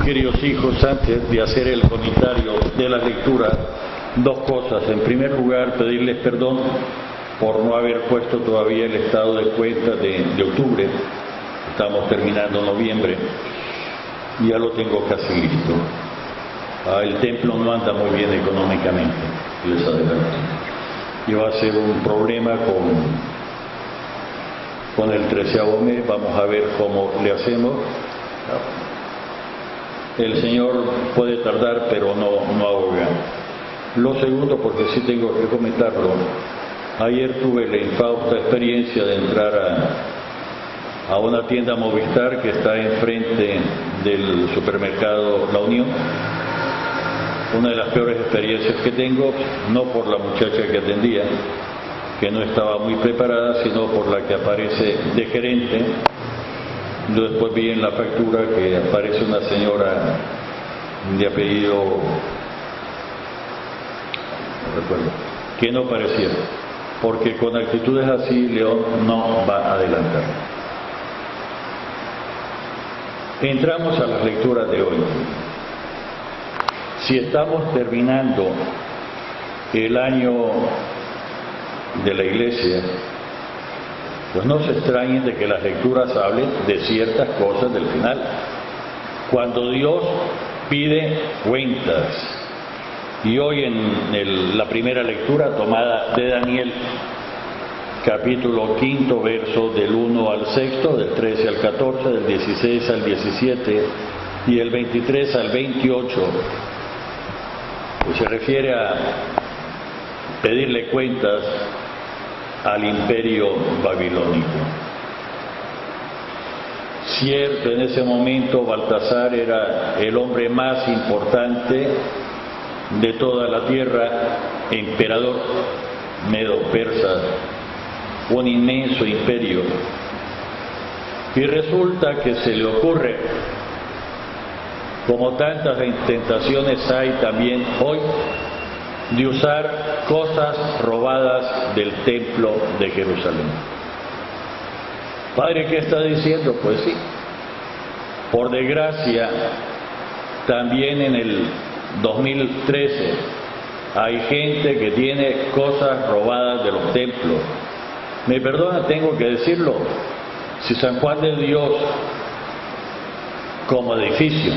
queridos hijos, antes de hacer el comentario de la lectura, dos cosas. En primer lugar, pedirles perdón por no haber puesto todavía el estado de cuenta de octubre. Estamos terminando noviembre, ya lo tengo casi listo. El templo no anda muy bien económicamente, les adelanto. Y va a ser un problema con el 13º mes. Vamos a ver cómo le hacemos. El Señor puede tardar, pero no ahoga. Lo segundo, porque sí tengo que comentarlo, ayer tuve la infausta experiencia de entrar a una tienda Movistar que está enfrente del supermercado La Unión. Una de las peores experiencias que tengo, no por la muchacha que atendía, que no estaba muy preparada, sino por la que aparece de gerente. Yo después vi en la factura que aparece una señora de apellido, no recuerdo, que no parecía, porque con actitudes así León no va a adelantar. Entramos a las lecturas de hoy. Si estamos terminando el año de la Iglesia, pues no se extrañen de que las lecturas hablen de ciertas cosas del final. Cuando Dios pide cuentas, y hoy en la primera lectura tomada de Daniel, capítulo 5, verso del 1 al 6, del 13 al 14, del 16 al 17 y del 23 al 28, pues se refiere a pedirle cuentas al imperio babilónico. Cierto, en ese momento Baltasar era el hombre más importante de toda la tierra, emperador medo-persa, un inmenso imperio. Y resulta que se le ocurre, como tantas tentaciones hay también hoy, de usar cosas robadas del templo de Jerusalén. Padre, ¿qué está diciendo? Pues sí, por desgracia, también en el 2013 hay gente que tiene cosas robadas de los templos. Me perdona, tengo que decirlo, si San Juan de Dios como edificio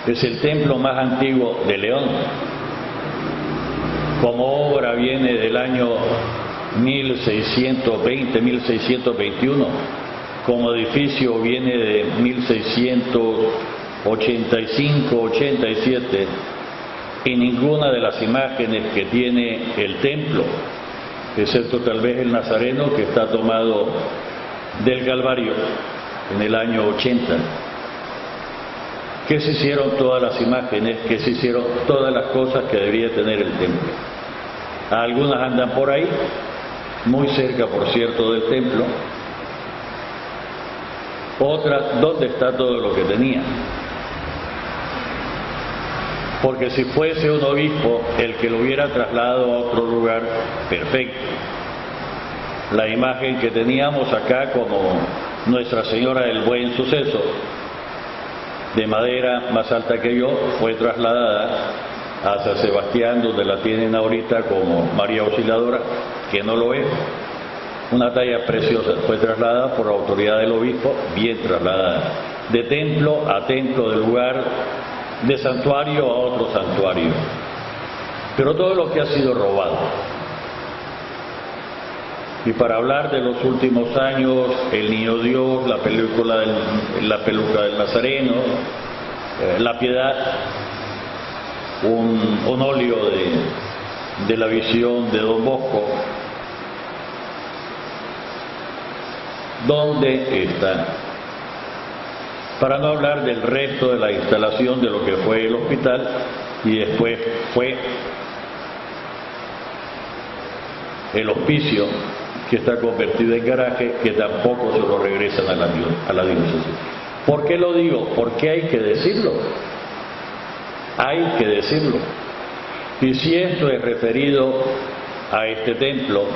es el templo más antiguo de León, como obra viene del año 1620, 1621, como edificio viene de 1685, 87, y ninguna de las imágenes que tiene el templo, excepto tal vez el Nazareno, que está tomado del Calvario en el año 80. ¿Qué se hicieron todas las imágenes? ¿Qué se hicieron todas las cosas que debería tener el templo? Algunas andan por ahí, muy cerca, por cierto, del templo. Otras, ¿dónde está todo lo que tenía? Porque si fuese un obispo el que lo hubiera trasladado a otro lugar, perfecto. La imagen que teníamos acá como Nuestra Señora del Buen Suceso, de madera más alta que yo, fue trasladada a San Sebastián, donde la tienen ahorita como María Auxiliadora, que no lo es. Una talla preciosa, fue trasladada por autoridad del obispo, bien trasladada, de templo a templo, de lugar de santuario a otro santuario. Pero todo lo que ha sido robado. Y para hablar de los últimos años, El Niño Dios, la peluca del Nazareno, La Piedad, un óleo de la visión de Don Bosco, ¿dónde está? Para no hablar del resto de la instalación de lo que fue el hospital y después fue el hospicio, que está convertido en garaje, que tampoco se lo regresan a la diócesis. ¿Por qué lo digo? Porque hay que decirlo. Hay que decirlo. Y si esto es referido a este templo,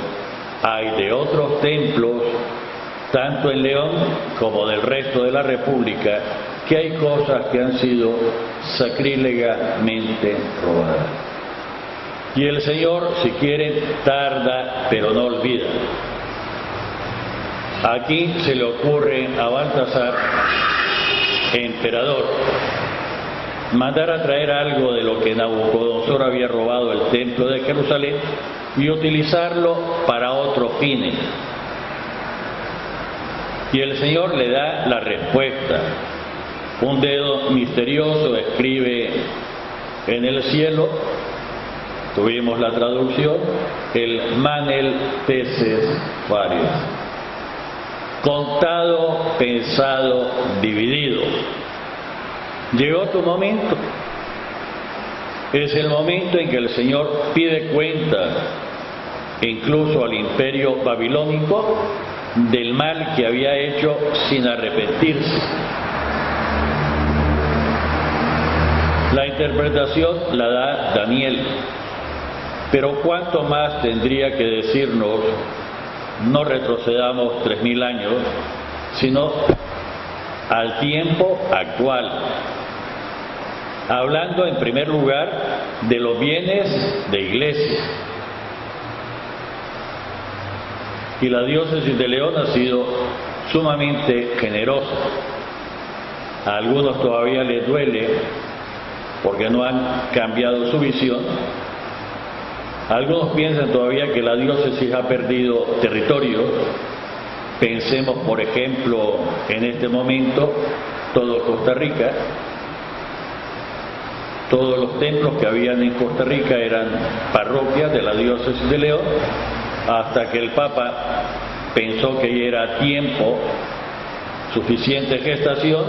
hay de otros templos, tanto en León como del resto de la República, que hay cosas que han sido sacrílegamente robadas. Y el Señor, si quiere, tarda, pero no olvida. Aquí se le ocurre a Baltasar, emperador, mandar a traer algo de lo que Nabucodonosor había robado el templo de Jerusalén y utilizarlo para otros fines. Y el Señor le da la respuesta. Un dedo misterioso escribe en el cielo, tuvimos la traducción, el Manel Teses Farias. Contado, pensado, dividido. Llegó tu momento. Es el momento en que el Señor pide cuenta, incluso al imperio babilónico, del mal que había hecho sin arrepentirse. La interpretación la da Daniel, pero ¿cuánto más tendría que decirnos? No retrocedamos 3000 años, sino al tiempo actual, hablando en primer lugar de los bienes de iglesia. Y la diócesis de León ha sido sumamente generosa. A algunos todavía les duele porque no han cambiado su visión. Algunos piensan todavía que la diócesis ha perdido territorio. Pensemos, por ejemplo, en este momento, todo Costa Rica. Todos los templos que habían en Costa Rica eran parroquias de la diócesis de León, hasta que el Papa pensó que ya era tiempo, suficiente gestación,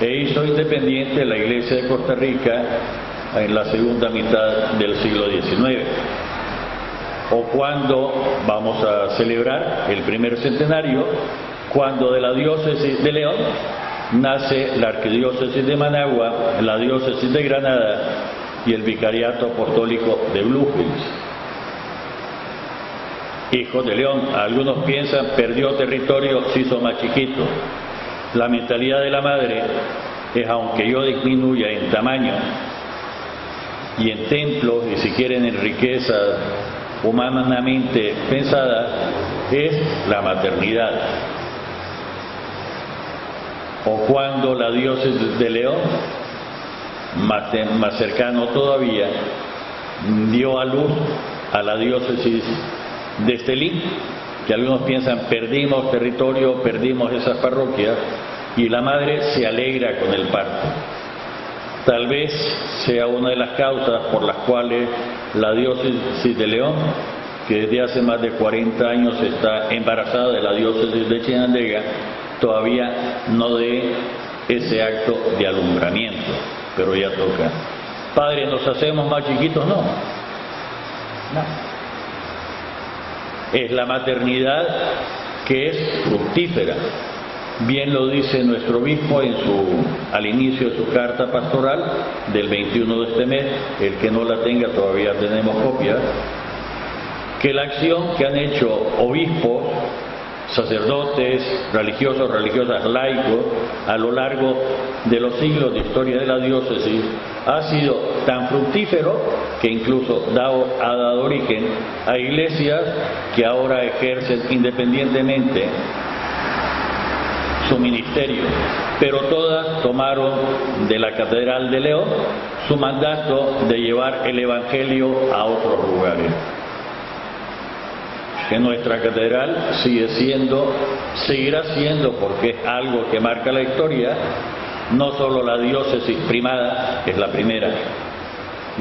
e hizo independiente la Iglesia de Costa Rica en la segunda mitad del siglo XIX. O cuando vamos a celebrar el primer centenario, cuando de la diócesis de León nace la arquidiócesis de Managua, la diócesis de Granada y el vicariato apostólico de Blue Hills. Hijos de León, algunos piensan perdió territorio, se hizo más chiquito. La mentalidad de la madre es, aunque yo disminuya en tamaño y en templos y si quieren en riqueza humanamente pensada, es la maternidad. O cuando la diócesis de León, más cercano todavía, dio a luz a la diócesis de Estelí, que algunos piensan perdimos territorio, perdimos esas parroquias, y la madre se alegra con el parto. Tal vez sea una de las causas por las cuales la diócesis de León, que desde hace más de 40 años está embarazada de la diócesis de Chinandega, todavía no dé ese acto de alumbramiento, pero ya toca. Padre, ¿nos hacemos más chiquitos? No. Es la maternidad que es fructífera. Bien lo dice nuestro obispo al inicio de su carta pastoral del 21 de este mes, el que no la tenga todavía tenemos copia, que la acción que han hecho obispos, sacerdotes, religiosos, religiosas, laicos, a lo largo de los siglos de historia de la diócesis, ha sido tan fructífero que incluso ha dado origen a iglesias que ahora ejercen independientemente su ministerio, pero todas tomaron de la Catedral de León su mandato de llevar el Evangelio a otros lugares. Que nuestra catedral seguirá siendo, porque es algo que marca la historia, no solo la diócesis primada, que es la primera,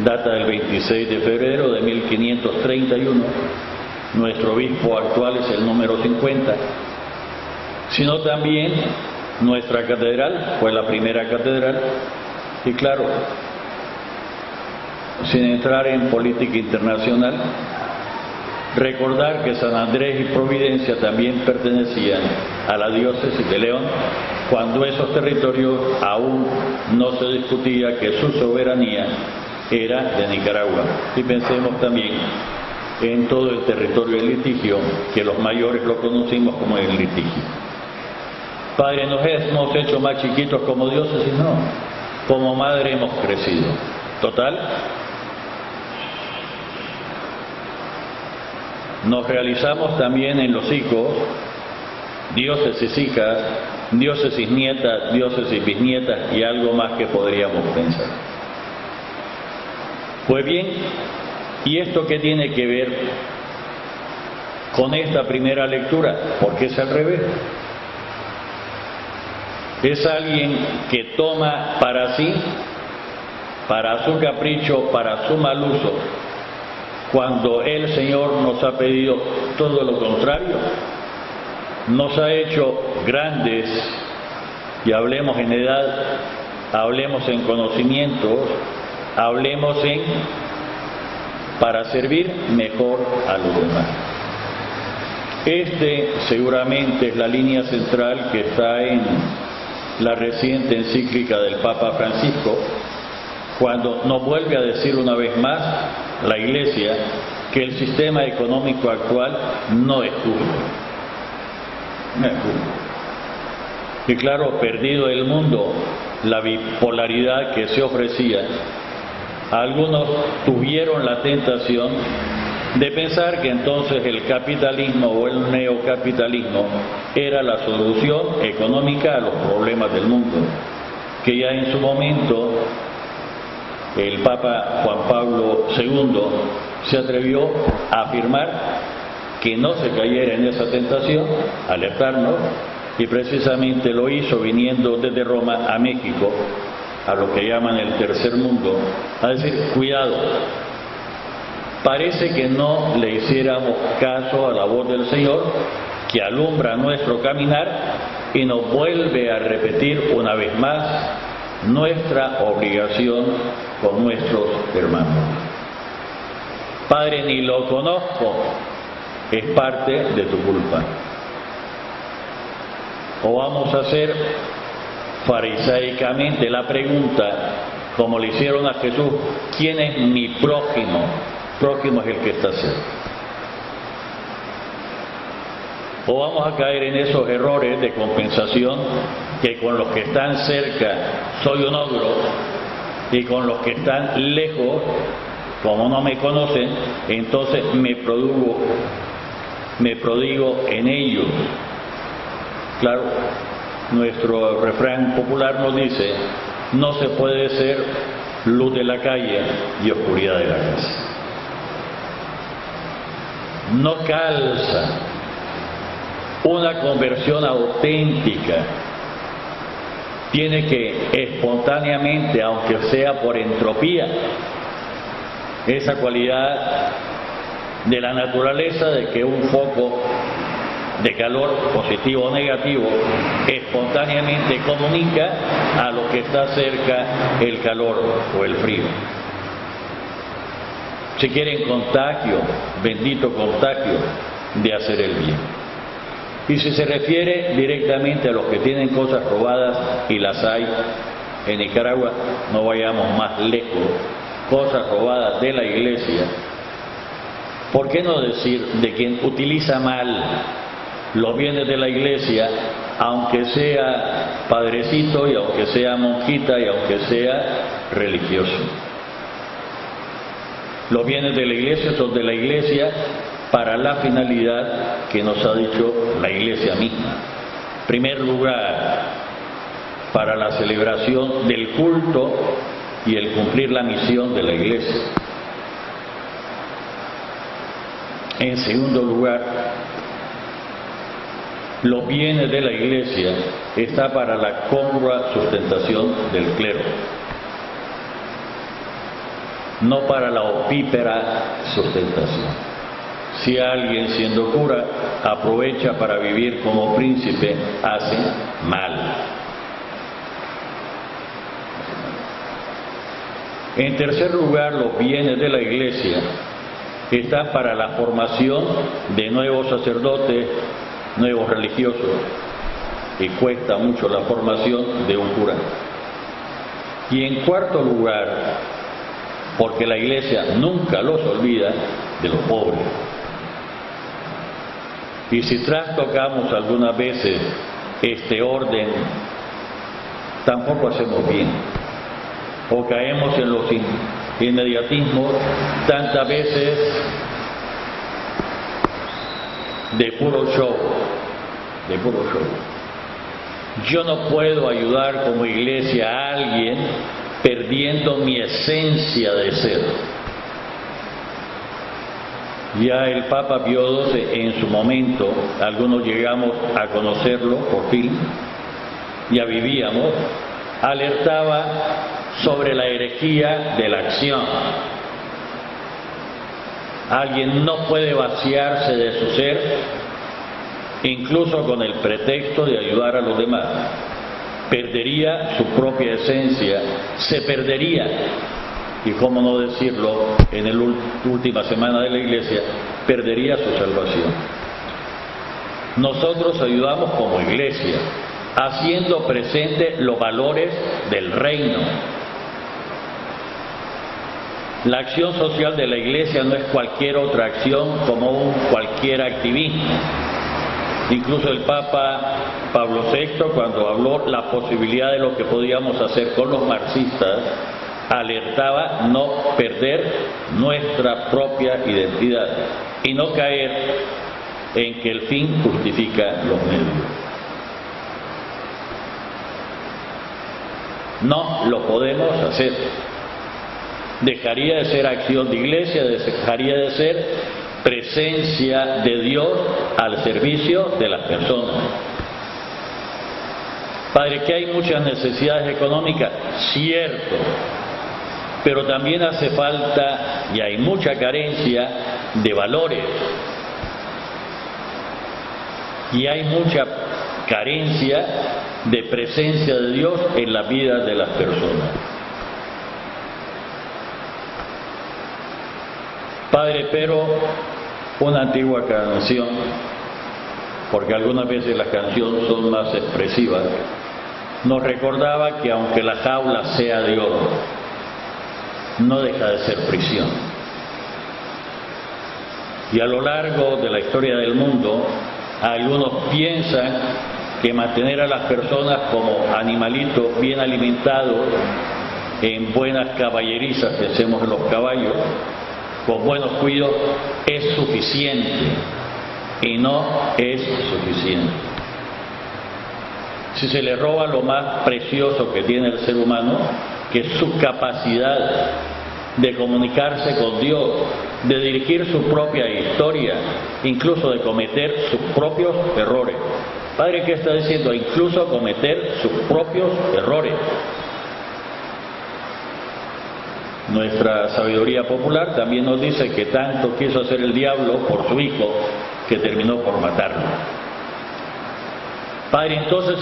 data del 26 de febrero de 1531, nuestro obispo actual es el número 50, sino también nuestra catedral fue la primera catedral, y claro, sin entrar en política internacional, recordar que San Andrés y Providencia también pertenecían a la diócesis de León, cuando esos territorios aún no se discutía que su soberanía era de Nicaragua. Y pensemos también en todo el territorio del litigio, que los mayores lo conocimos como el litigio. Padre, nos hemos hecho más chiquitos como dioses, y no, como madre hemos crecido. Total, nos realizamos también en los hijos, diócesis hijas, diócesis nietas, diócesis bisnietas y algo más que podríamos pensar. Pues bien, ¿y esto qué tiene que ver con esta primera lectura? Porque es al revés. Es alguien que toma para sí, para su capricho, para su mal uso, cuando el Señor nos ha pedido todo lo contrario. Nos ha hecho grandes, y hablemos en edad, hablemos en conocimientos, hablemos para servir mejor a los demás. Seguramente es la línea central que está en la reciente encíclica del Papa Francisco, cuando nos vuelve a decir una vez más la Iglesia que el sistema económico actual no es justo. No es justo. Y claro, perdido el mundo, la bipolaridad que se ofrecía, algunos tuvieron la tentación de pensar que entonces el capitalismo o el neocapitalismo era la solución económica a los problemas del mundo, que ya en su momento el Papa Juan Pablo II se atrevió a afirmar que no se cayera en esa tentación, alertarnos, y precisamente lo hizo viniendo desde Roma a México, a lo que llaman el tercer mundo, a decir, cuidado, parece que no le hiciéramos caso a la voz del Señor, que alumbra nuestro caminar y nos vuelve a repetir una vez más nuestra obligación con nuestros hermanos. Padre, ni lo conozco, es parte de tu culpa. O vamos a hacer farisaicamente la pregunta, como le hicieron a Jesús, ¿quién es mi prójimo? Prójimo es el que está cerca. O vamos a caer en esos errores de compensación, que con los que están cerca soy un ogro y con los que están lejos, como no me conocen, entonces me prodigo en ellos. Claro, nuestro refrán popular nos dice, no se puede ser luz de la calle y oscuridad de la casa. No calza. Una conversión auténtica tiene que espontáneamente, aunque sea por entropía, esa cualidad de la naturaleza de que un foco de calor positivo o negativo espontáneamente comunica a lo que está cerca el calor o el frío. Si quieren contagio, bendito contagio de hacer el bien. Y si se refiere directamente a los que tienen cosas robadas, y las hay en Nicaragua, no vayamos más lejos, cosas robadas de la Iglesia, ¿por qué no decir de quien utiliza mal los bienes de la Iglesia, aunque sea padrecito y aunque sea monjita y aunque sea religioso? Los bienes de la Iglesia son de la Iglesia para la finalidad que nos ha dicho la Iglesia misma. En primer lugar, para la celebración del culto y el cumplir la misión de la Iglesia. En segundo lugar, los bienes de la Iglesia está para la congrua sustentación del clero, no para la opípera sustentación. Si alguien siendo cura aprovecha para vivir como príncipe, hace mal. En tercer lugar, los bienes de la Iglesia están para la formación de nuevos sacerdotes, nuevos religiosos, y cuesta mucho la formación de un cura. Y en cuarto lugar, porque la Iglesia nunca los olvida, de los pobres. Y si trastocamos algunas veces este orden, tampoco hacemos bien. O caemos en los inmediatismos tantas veces de puro show. Yo no puedo ayudar como iglesia a alguien perdiendo mi esencia de ser. Ya el Papa Pío XII en su momento, algunos llegamos a conocerlo por fin, ya vivíamos, alertaba sobre la herejía de la acción. Alguien no puede vaciarse de su ser, incluso con el pretexto de ayudar a los demás. Perdería su propia esencia, se perdería. Y cómo no decirlo, en la última semana de la iglesia, perdería su salvación. Nosotros ayudamos como iglesia, haciendo presente los valores del reino. La acción social de la iglesia no es cualquier otra acción como cualquier activismo. Incluso el Papa Pablo VI, cuando habló la posibilidad de lo que podíamos hacer con los marxistas, alertaba no perder nuestra propia identidad y no caer en que el fin justifica los medios. No lo podemos hacer. Dejaría de ser acción de iglesia, dejaría de ser presencia de Dios al servicio de las personas. Padre, que hay muchas necesidades económicas, cierto, pero también hace falta y hay mucha carencia de valores. Y hay mucha carencia de presencia de Dios en la vida de las personas. Padre, pero una antigua canción, porque algunas veces las canciones son más expresivas, nos recordaba que aunque la jaula sea de oro, no deja de ser prisión. Y a lo largo de la historia del mundo, algunos piensan que mantener a las personas como animalitos bien alimentados, en buenas caballerizas, pensemos en los caballos, con buenos cuidados, es suficiente. Y no es suficiente. Si se le roba lo más precioso que tiene el ser humano, que es su capacidad de comunicarse con Dios, de dirigir su propia historia, incluso de cometer sus propios errores. Padre, ¿qué está diciendo? Incluso cometer sus propios errores. Nuestra sabiduría popular también nos dice que tanto quiso hacer el diablo por su hijo que terminó por matarlo. Padre, entonces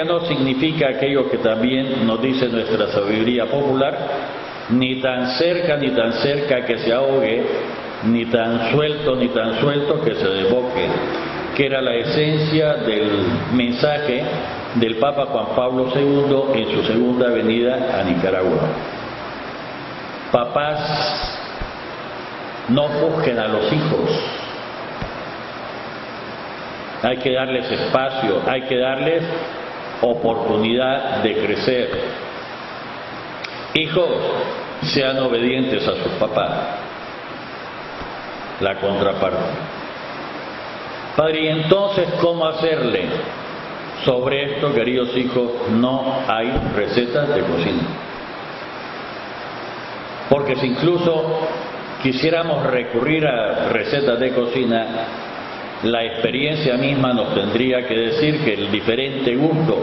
no significa aquello que también nos dice nuestra sabiduría popular, ni tan cerca que se ahogue, ni tan suelto que se desboque, que era la esencia del mensaje del Papa Juan Pablo II en su segunda venida a Nicaragua. Papás, no juzguen a los hijos. Hay que darles espacio, hay que darles oportunidad de crecer. Hijos, sean obedientes a sus papás. La contraparte. Padre, ¿y entonces cómo hacerle? Sobre esto, queridos hijos, no hay recetas de cocina. Porque si incluso quisiéramos recurrir a recetas de cocina, la experiencia misma nos tendría que decir que el diferente gusto,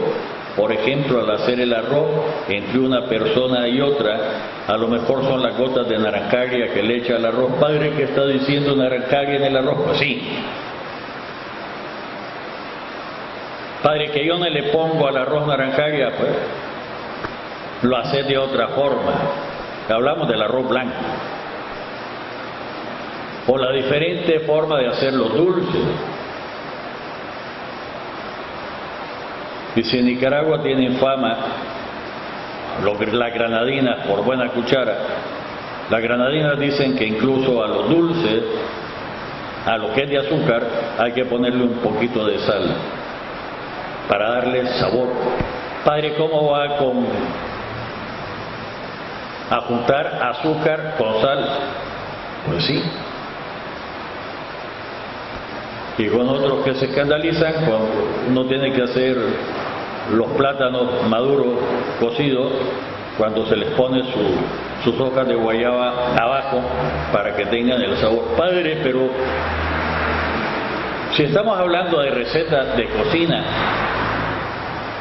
por ejemplo, al hacer el arroz entre una persona y otra, a lo mejor son las gotas de naranjagria que le echa al arroz. Padre, ¿qué está diciendo naranjagria en el arroz? Pues sí. Padre, que yo no le pongo al arroz naranjagria, pues lo hace de otra forma. Hablamos del arroz blanco. O la diferente forma de hacer los dulces. Y si en Nicaragua tienen fama las granadinas por buena cuchara, las granadinas dicen que incluso a los dulces, a lo que es de azúcar, hay que ponerle un poquito de sal. para darle sabor. Padre, ¿cómo va a juntar azúcar con sal? Pues sí. Y con otros que se escandalizan cuando uno tiene que hacer los plátanos maduros cocidos, cuando se les pone sus hojas de guayaba abajo para que tengan el sabor. Padre, pero si estamos hablando de recetas de cocina,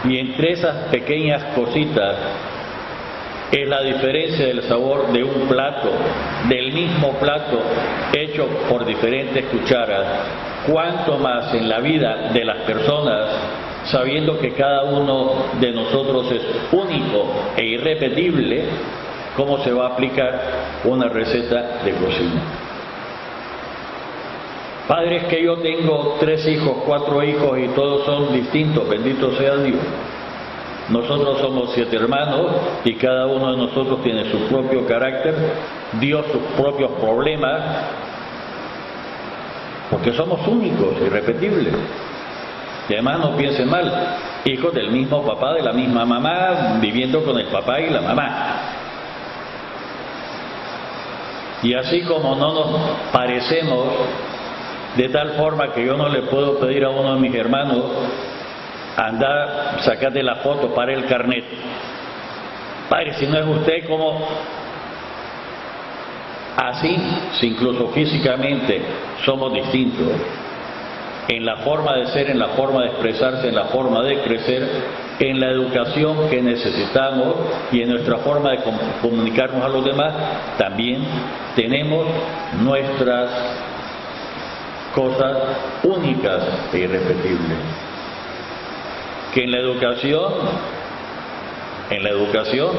y entre esas pequeñas cositas es la diferencia del sabor de un plato, del mismo plato, hecho por diferentes cucharas, cuánto más en la vida de las personas, sabiendo que cada uno de nosotros es único e irrepetible, cómo se va a aplicar una receta de cocina. Padre, es que yo tengo 3 hijos, 4 hijos y todos son distintos, bendito sea Dios. Nosotros somos 7 hermanos y cada uno de nosotros tiene su propio carácter, Dios sus propios problemas, porque somos únicos, irrepetibles. Y además no piensen mal, hijos del mismo papá, de la misma mamá, viviendo con el papá y la mamá. Y así como no nos parecemos, de tal forma que yo no le puedo pedir a uno de mis hermanos, anda, sacate la foto para el carnet. Padre, si no es usted, ¿cómo? Así, si incluso físicamente somos distintos, en la forma de ser, en la forma de expresarse, en la forma de crecer, en la educación que necesitamos y en nuestra forma de comunicarnos a los demás, también tenemos nuestras cosas únicas e irrepetibles. Que en la educación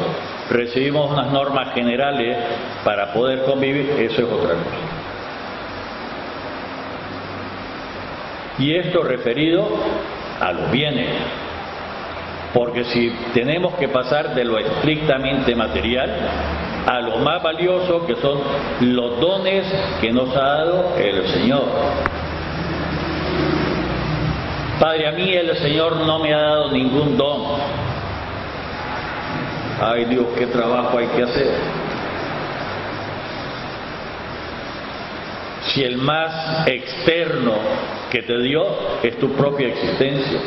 recibimos unas normas generales para poder convivir, eso es otra cosa. Y esto referido a los bienes, porque si tenemos que pasar de lo estrictamente material a lo más valioso, que son los dones que nos ha dado el Señor. Padre, a mí el Señor no me ha dado ningún don. Ay Dios, qué trabajo hay que hacer. Si el más externo que te dio es tu propia existencia.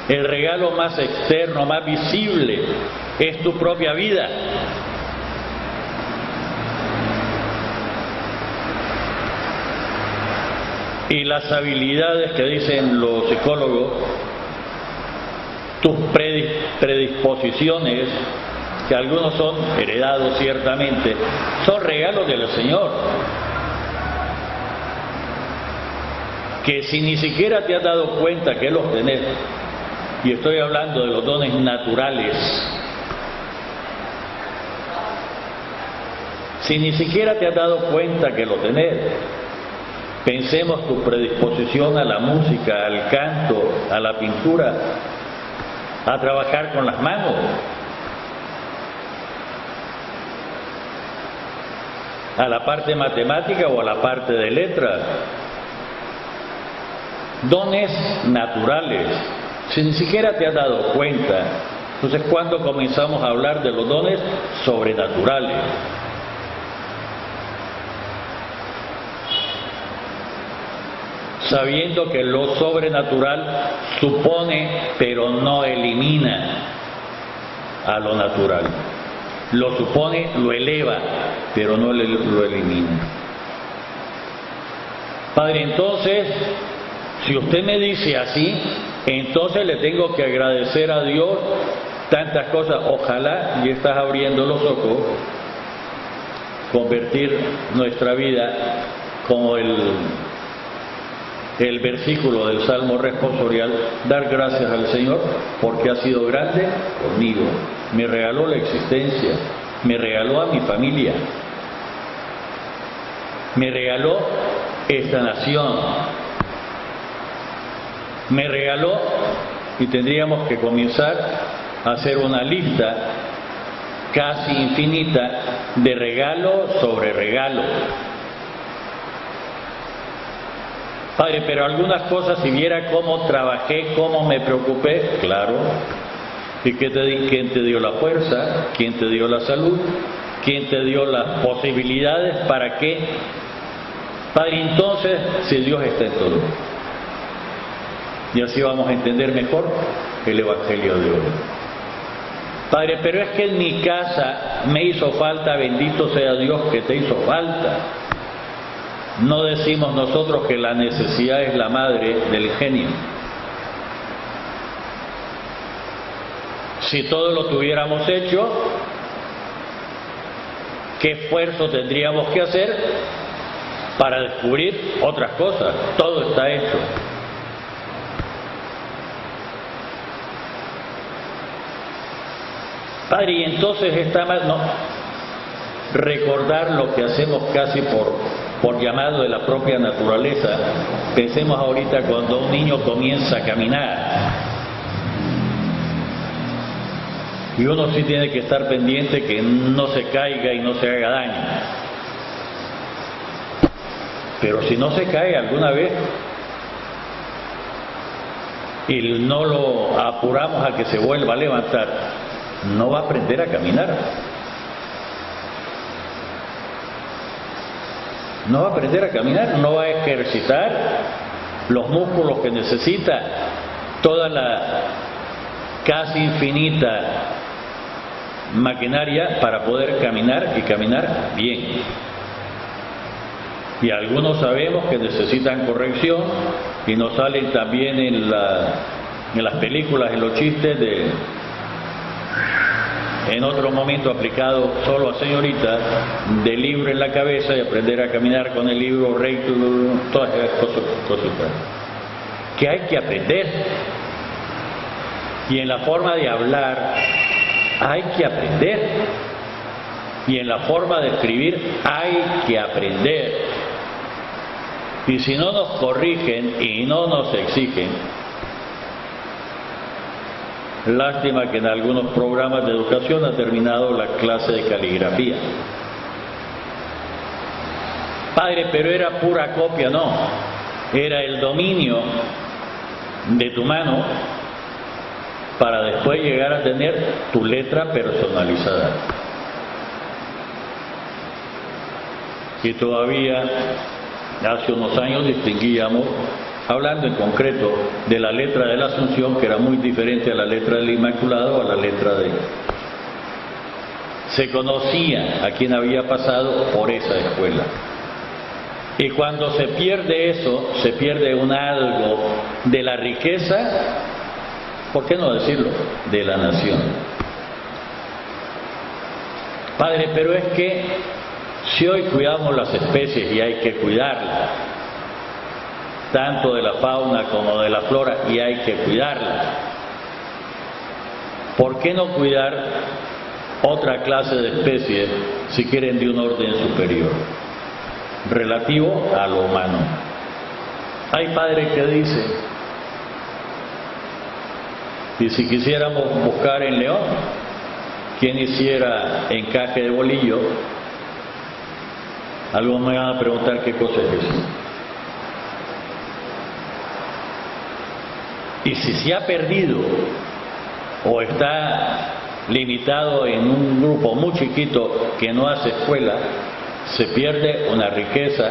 El regalo más externo, más visible, es tu propia vida. Y las habilidades que dicen los psicólogos, tus predisposiciones, que algunos son heredados ciertamente, son regalos del Señor. Que si ni siquiera te has dado cuenta que los tenés, y estoy hablando de los dones naturales, si ni siquiera te has dado cuenta que lo tenés, pensemos tu predisposición a la música, al canto, a la pintura, a trabajar con las manos, a la parte matemática o a la parte de letras. Dones naturales. Si ni siquiera te has dado cuenta, entonces ¿cuándo comenzamos a hablar de los dones sobrenaturales? Sabiendo que lo sobrenatural supone, pero no elimina a lo natural. Lo supone, lo eleva, pero no lo elimina. Padre, entonces, si usted me dice así, entonces le tengo que agradecer a Dios tantas cosas. Ojalá, y estás abriendo los ojos, convertir nuestra vida como el versículo del Salmo responsorial, dar gracias al Señor porque ha sido grande conmigo, me regaló la existencia, me regaló a mi familia, me regaló esta nación, me regaló, y tendríamos que comenzar a hacer una lista casi infinita de regalo sobre regalo. Padre, pero algunas cosas, si viera cómo trabajé, cómo me preocupé, claro. ¿Y quién te dio la fuerza? ¿Quién te dio la salud? ¿Quién te dio las posibilidades para qué? Padre, entonces, si Dios está en todo. Y así vamos a entender mejor el Evangelio de hoy. Padre, pero es que en mi casa me hizo falta, bendito sea Dios que te hizo falta. No decimos nosotros que la necesidad es la madre del genio. Si todo lo tuviéramos hecho, ¿qué esfuerzo tendríamos que hacer para descubrir otras cosas? Todo está hecho. Padre, y entonces está mal, no, recordar lo que hacemos casi por llamado de la propia naturaleza. Pensemos ahorita cuando un niño comienza a caminar. Y uno sí tiene que estar pendiente que no se caiga y no se haga daño. Pero si no se cae alguna vez y no lo apuramos a que se vuelva a levantar, no va a aprender a caminar. No va a aprender a caminar, no va a ejercitar los músculos que necesita, toda la casi infinita maquinaria para poder caminar y caminar bien. Y algunos sabemos que necesitan corrección y nos salen también en las películas, en los chistes en otro momento aplicado solo a señoritas, de libro en la cabeza y aprender a caminar con el libro recto, todas esas cositas que hay que aprender. Y en la forma de hablar hay que aprender, y en la forma de escribir hay que aprender. Y si no nos corrigen y no nos exigen, lástima que en algunos programas de educación ha terminado la clase de caligrafía. Padre, pero era pura copia, no. Era el dominio de tu mano para después llegar a tener tu letra personalizada. Y todavía hace unos años distinguíamos, hablando en concreto de la letra de la Asunción, que era muy diferente a la letra del Inmaculado o a la letra de... Se conocía a quien había pasado por esa escuela. Y cuando se pierde eso, se pierde un algo de la riqueza, ¿por qué no decirlo?, de la nación. Padre, pero es que si hoy cuidamos las especies, y hay que cuidarlas, tanto de la fauna como de la flora, y hay que cuidarlas, ¿por qué no cuidar otra clase de especies, si quieren de un orden superior, relativo a lo humano? Hay padre que dice, y si quisiéramos buscar en León quien hiciera encaje de bolillo, algunos me van a preguntar qué cosa es eso. Y si se ha perdido o está limitado en un grupo muy chiquito que no hace escuela, se pierde una riqueza.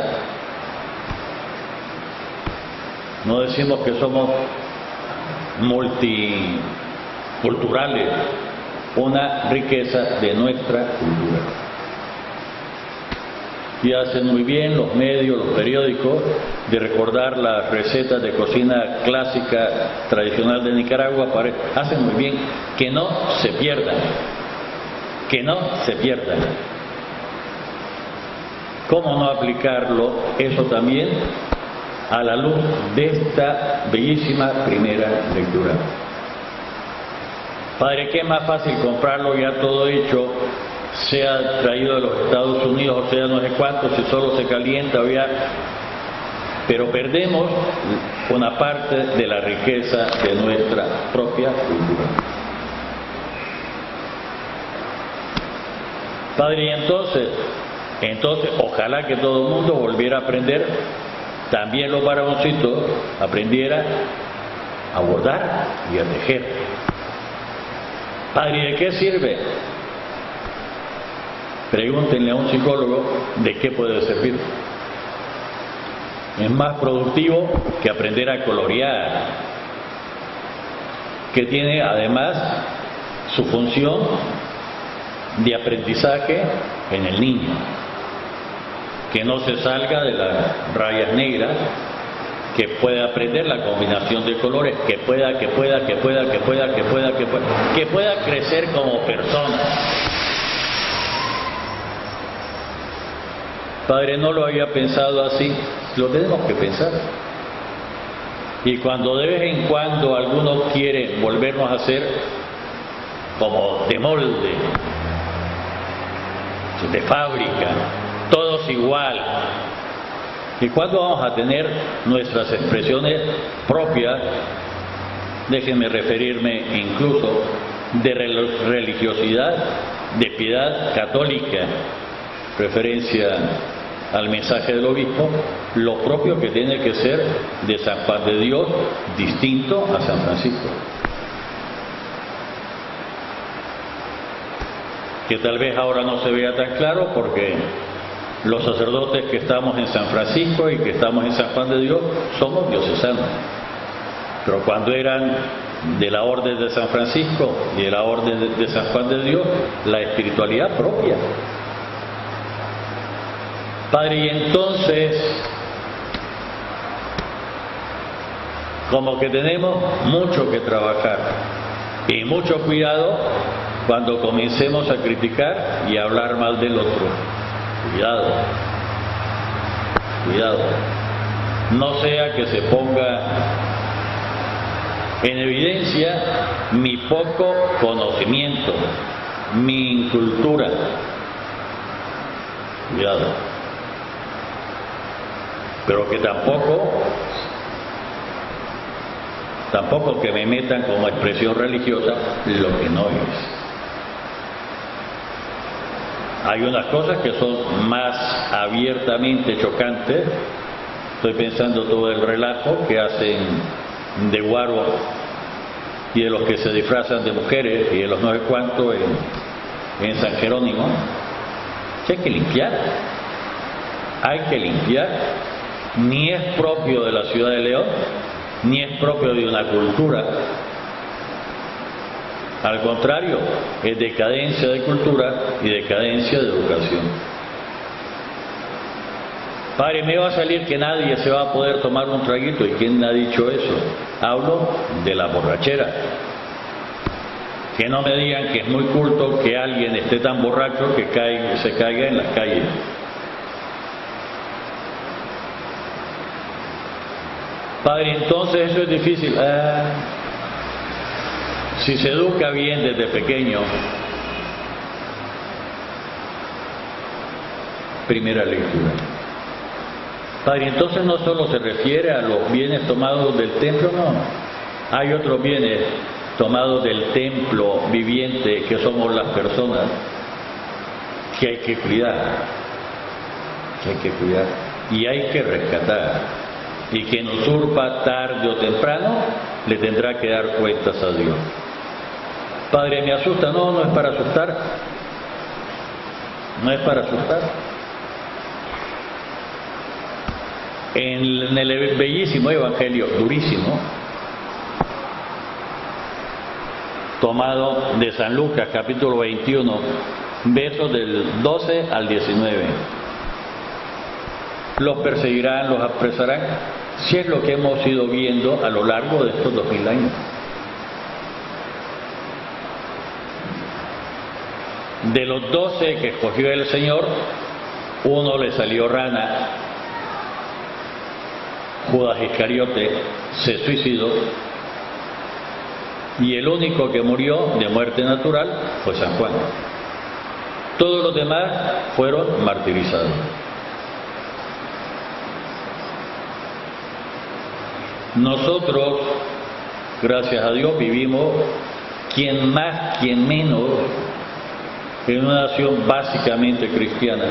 No decimos que somos multiculturales, una riqueza de nuestra cultura. Y hacen muy bien los medios, los periódicos, de recordar las recetas de cocina clásica tradicional de Nicaragua. Hacen muy bien que no se pierdan, que no se pierdan. ¿Cómo no aplicarlo eso también a la luz de esta bellísima primera lectura? Padre, ¿qué es más fácil comprarlo ya todo hecho, sea traído de los Estados Unidos, o sea no sé cuánto, si solo se calienta o ya? Pero perdemos una parte de la riqueza de nuestra propia cultura. Padre, y entonces ojalá que todo el mundo volviera a aprender también los varoncitos aprendieran a bordar y a tejer. Padre, ¿de qué sirve? Pregúntenle a un psicólogo de qué puede servir. Es más productivo que aprender a colorear, que tiene además su función de aprendizaje en el niño, que no se salga de las rayas negras, que pueda aprender la combinación de colores, que pueda crecer como persona. Padre, no lo había pensado así, lo tenemos que pensar. Y cuando de vez en cuando alguno quiere volvernos a hacer como de molde, de fábrica, todos igual, ¿y cuándo vamos a tener nuestras expresiones propias? Déjenme referirme incluso de religiosidad, de piedad católica, referencia al mensaje del obispo, lo propio que tiene que ser de San Juan de Dios, distinto a San Francisco. Que tal vez ahora no se vea tan claro porque los sacerdotes que estamos en San Francisco y que estamos en San Juan de Dios somos diocesanos. Pero cuando eran de la orden de San Francisco y de la orden de San Juan de Dios, la espiritualidad propia. Padre, y entonces, como que tenemos mucho que trabajar y mucho cuidado cuando comencemos a criticar y a hablar mal del otro. Cuidado, cuidado. No sea que se ponga en evidencia mi poco conocimiento, mi incultura. Cuidado. Pero que tampoco que me metan como expresión religiosa lo que no es. Hay unas cosas que son más abiertamente chocantes. Estoy pensando todo el relajo que hacen de guaro y de los que se disfrazan de mujeres y de los no sé cuánto en San Jerónimo. Que hay que limpiar. Hay que limpiar. Ni es propio de la ciudad de León, ni es propio de una cultura. Al contrario, es decadencia de cultura y decadencia de educación. Padre, me va a salir que nadie se va a poder tomar un traguito. ¿Y quién ha dicho eso? Hablo de la borrachera. Que no me digan que es muy culto que alguien esté tan borracho que se caiga en las calles. Padre, entonces eso es difícil. Si se educa bien desde pequeño. Primera lectura. Padre, entonces no solo se refiere a los bienes tomados del templo, no. Hay otros bienes tomados del templo viviente que somos las personas que hay que cuidar. Que hay que cuidar. Y hay que rescatar. Y quien usurpa tarde o temprano le tendrá que dar cuentas a Dios. Padre, me asusta. No, no es para asustar. No es para asustar. En el bellísimo evangelio, durísimo, tomado de San Lucas, capítulo 21, versos del 12 al 19. Los perseguirán, los apresarán, si es lo que hemos ido viendo a lo largo de estos 2000 años. De los 12 que escogió el Señor, uno le salió rana. Judas Iscariote se suicidó y el único que murió de muerte natural fue San Juan. Todos los demás fueron martirizados. Nosotros, gracias a Dios, vivimos, quien más, quien menos, en una nación básicamente cristiana,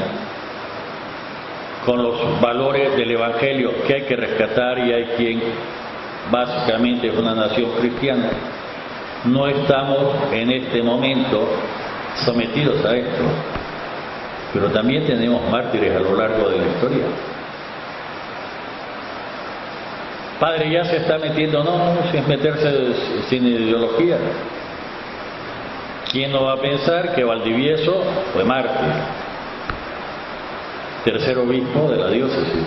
con los valores del Evangelio que hay que rescatar, y hay quien básicamente es una nación cristiana, no estamos en este momento sometidos a esto, pero también tenemos mártires a lo largo de la historia. Padre, ya se está metiendo, no, sin meterse sin ideología. ¿Quién no va a pensar que Valdivieso fue mártir? Tercer obispo de la diócesis.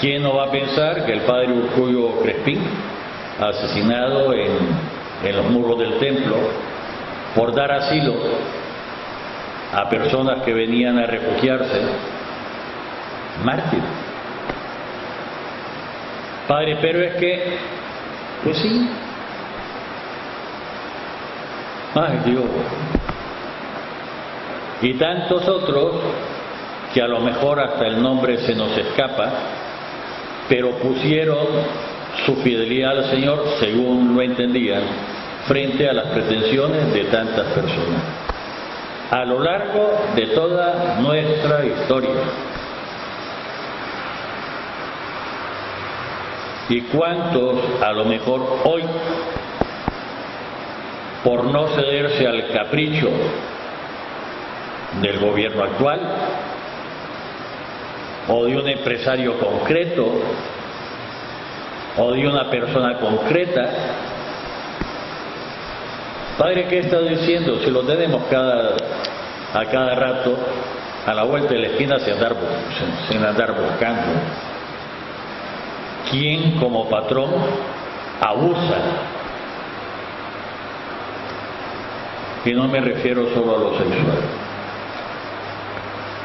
¿Quién no va a pensar que el padre Urcullo Crespín, asesinado en los muros del templo por dar asilo a personas que venían a refugiarse, mártir? Padre, pero es que, pues sí. Ay, Dios. Y tantos otros que a lo mejor hasta el nombre se nos escapa, pero pusieron su fidelidad al Señor, según lo entendían, frente a las pretensiones de tantas personas. A lo largo de toda nuestra historia. ¿Y cuántos a lo mejor hoy, por no cederse al capricho del gobierno actual o de un empresario concreto o de una persona concreta? Padre, ¿qué está diciendo? Si lo tenemos a cada rato a la vuelta de la esquina sin andar buscando. ¿Quién como patrón abusa? Y no me refiero solo a lo sexual.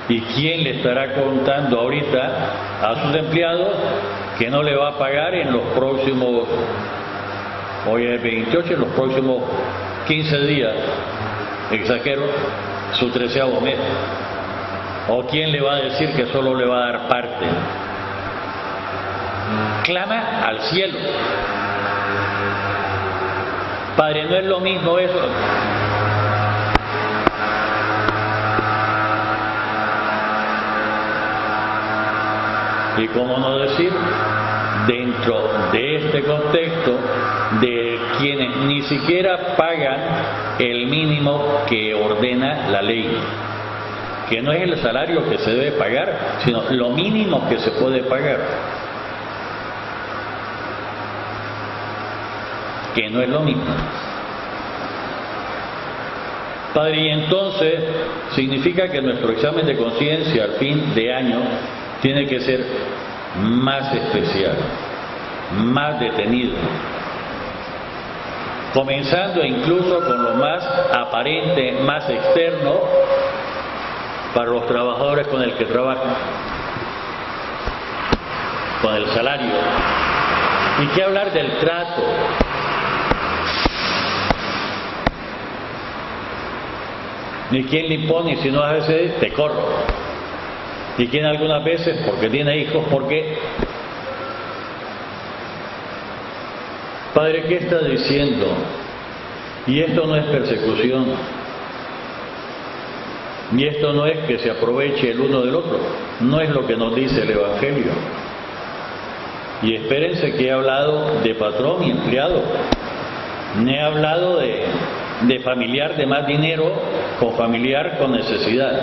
¿Y quién le estará contando ahorita a sus empleados que no le va a pagar en los próximos, hoy es 28, en los próximos 15 días, exagero, su 13º mes? ¿O quién le va a decir que solo le va a dar parte? Clama al cielo. Padre, no es lo mismo eso. Y cómo no decir, dentro de este contexto, de quienes ni siquiera pagan el mínimo que ordena la ley, que no es el salario que se debe pagar, sino lo mínimo que se puede pagar, que no es lo mismo. Padre, y entonces significa que nuestro examen de conciencia al fin de año tiene que ser más especial, más detenido, comenzando incluso con lo más aparente, más externo para los trabajadores con el que trabajan, con el salario. ¿Y qué hablar del trato? Ni quién le impone, si no haces te corro. Y quien algunas veces, porque tiene hijos, porque... Padre, ¿qué está diciendo? Y esto no es persecución, y esto no es que se aproveche el uno del otro, no es lo que nos dice el Evangelio. Y espérense que he hablado de patrón y empleado, no he hablado de familiar de más dinero con familiar con necesidad.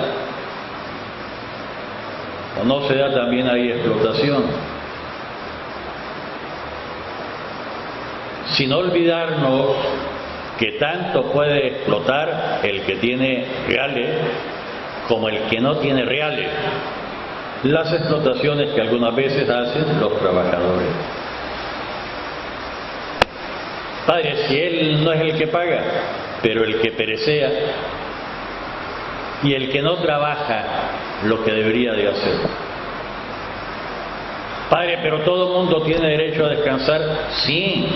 ¿O no se da también ahí explotación? Sin olvidarnos que tanto puede explotar el que tiene reales como el que no tiene reales. Las explotaciones que algunas veces hacen los trabajadores. Padre, si él no es el que paga, pero el que perecea y el que no trabaja lo que debería de hacer. Padre, pero todo el mundo tiene derecho a descansar. Sí,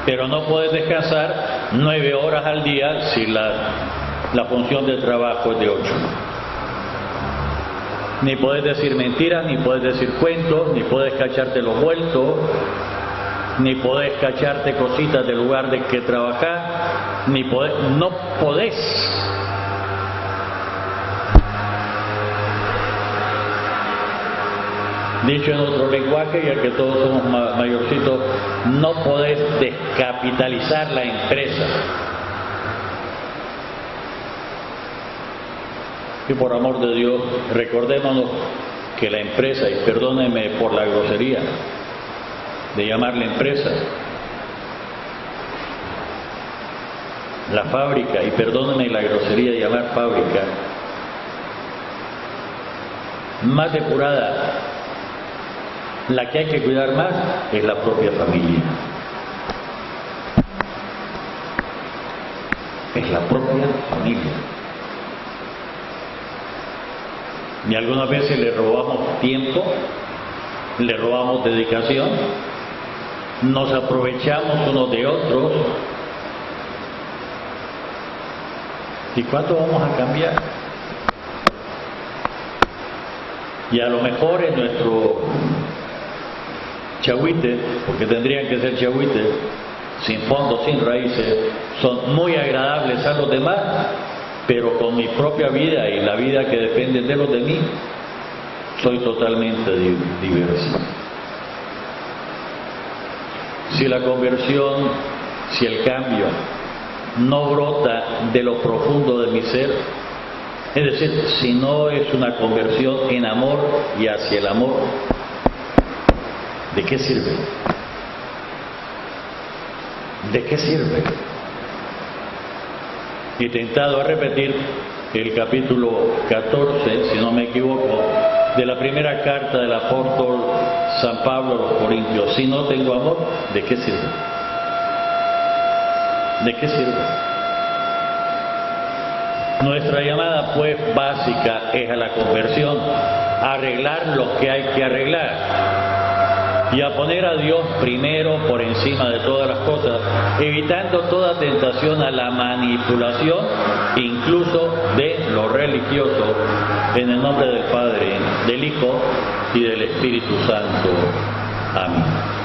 pero no puedes descansar 9 horas al día si la función de trabajo es de 8. Ni puedes decir mentiras, ni puedes decir cuentos, ni puedes cacharte los vueltos, ni podés cacharte cositas del lugar de que trabajás, no podés. Dicho en otro lenguaje, ya que todos somos mayorcitos, no podés descapitalizar la empresa. Y por amor de Dios, recordémonos que la empresa, y perdónenme por la grosería de llamarle empresa, la fábrica, y perdónenme la grosería de llamar fábrica, más depurada, la que hay que cuidar más es la propia familia. Es la propia familia. Y algunas veces le robamos tiempo, le robamos dedicación, nos aprovechamos unos de otros. ¿Y cuánto vamos a cambiar? Y a lo mejor en nuestro chagüite, porque tendrían que ser chagüites, sin fondo, sin raíces, son muy agradables a los demás, pero con mi propia vida y la vida que depende de los de mí, soy totalmente diverso. Si la conversión, si el cambio no brota de lo profundo de mi ser, es decir, si no es una conversión en amor y hacia el amor, ¿de qué sirve? ¿De qué sirve? Y tentado a repetir el capítulo 14, si no me equivoco, de la primera carta del apóstol San Pablo a los Corintios: si no tengo amor, ¿de qué sirve? ¿De qué sirve? Nuestra llamada, pues, básica es a la conversión, a arreglar lo que hay que arreglar y a poner a Dios primero por encima de todas las cosas, evitando toda tentación a la manipulación, incluso de lo religioso, en el nombre del Padre, del Hijo y del Espíritu Santo. Amén.